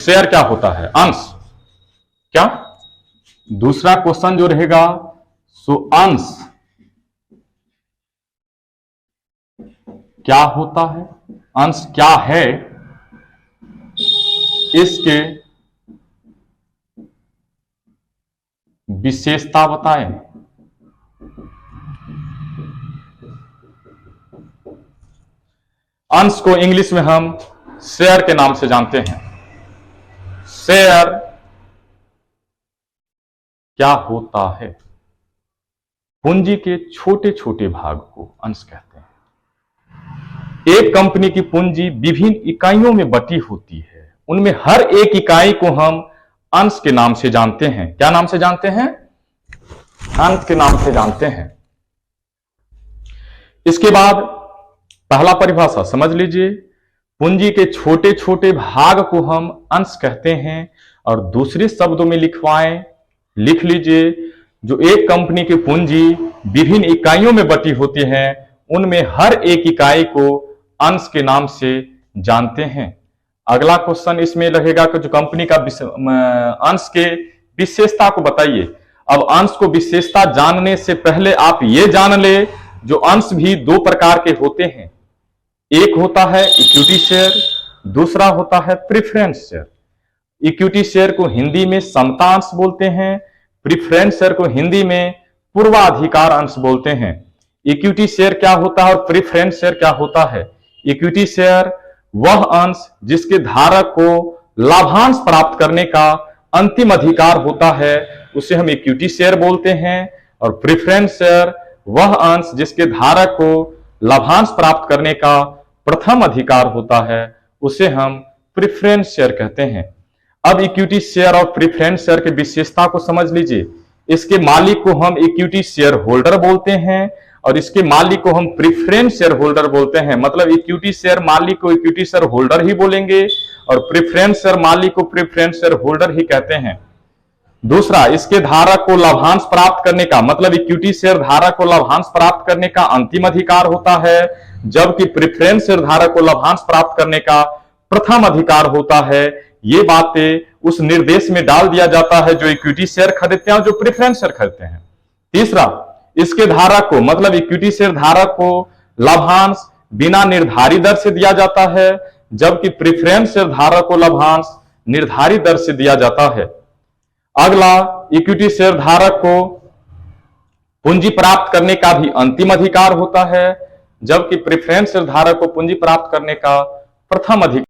Share क्या होता है? अंश। क्या दूसरा क्वेश्चन जो रहेगा सो अंश क्या होता है? अंश क्या है, इसके विशेषता बताएं। अंश को इंग्लिश में हम शेयर के नाम से जानते हैं। शेयर क्या होता है? पूंजी के छोटे छोटे भाग को अंश कहते हैं। एक कंपनी की पूंजी विभिन्न इकाइयों में बटी होती है, उनमें हर एक इकाई को हम अंश के नाम से जानते हैं। क्या नाम से जानते हैं? अंश के नाम से जानते हैं। इसके बाद पहला परिभाषा समझ लीजिए, पूंजी के छोटे छोटे भाग को हम अंश कहते हैं। और दूसरे शब्दों में लिख लीजिए, जो एक कंपनी की पूंजी विभिन्न इकाइयों में बटी होती है, उनमें हर एक इकाई को अंश के नाम से जानते हैं। अगला क्वेश्चन इसमें रहेगा कि जो कंपनी का अंश के विशेषता को बताइए। अब अंश को विशेषता जानने से पहले आप ये जान ले, जो अंश भी दो प्रकार के होते हैं। एक होता है इक्विटी शेयर, दूसरा होता है प्रेफरेंस शेयर। इक्विटी शेयर को हिंदी में समता अंश बोलते हैं, प्रेफरेंस शेयर को हिंदी में पूर्वाधिकार अंश बोलते हैं। इक्विटी शेयर क्या होता है और प्रेफरेंस शेयर क्या होता है? इक्विटी शेयर वह अंश जिसके धारक को लाभांश प्राप्त करने का अंतिम अधिकार होता है, उसे हम इक्विटी शेयर बोलते हैं। और प्रेफरेंस शेयर वह अंश जिसके धारक को लाभांश प्राप्त करने का प्रथम अधिकार होता है, उसे हम प्रेफरेंस शेयर कहते हैं। अब इक्विटी शेयर और प्रेफरेंस शेयर की विशेषता को समझ लीजिए। इसके मालिक को हम इक्विटी शेयर होल्डर बोलते हैं और इसके मालिक को हम प्रेफरेंस शेयर होल्डर बोलते हैं। मतलब इक्विटी शेयर मालिक को इक्विटी शेयर होल्डर ही बोलेंगे और प्रेफरेंस शेयर मालिक को प्रेफरेंस शेयर होल्डर ही कहते हैं। दूसरा, इसके धारक को लाभांश प्राप्त करने का, मतलब इक्विटी शेयर धारक को लाभांश प्राप्त करने का अंतिम अधिकार होता है, जबकि प्रेफरेंस शेयर धारक को लाभांश प्राप्त करने का प्रथम अधिकार होता है। ये बातें उस निर्देश में डाल दिया जाता है जो इक्विटी शेयर खरीदते हैं और जो प्रेफरेंस शेयर खरीदते हैं। तीसरा, इसके धारक को, मतलब इक्विटी शेयर धारक को लाभांश बिना निर्धारित दर से दिया जाता है, जबकि प्रेफरेंस शेयर धारक को लाभांश निर्धारित दर से दिया जाता है। अगला, इक्विटी शेयर धारक को पूंजी प्राप्त करने का भी अंतिम अधिकार होता है, जबकि प्रेफरेंस शेयर धारक को पूंजी प्राप्त करने का प्रथम अधिकार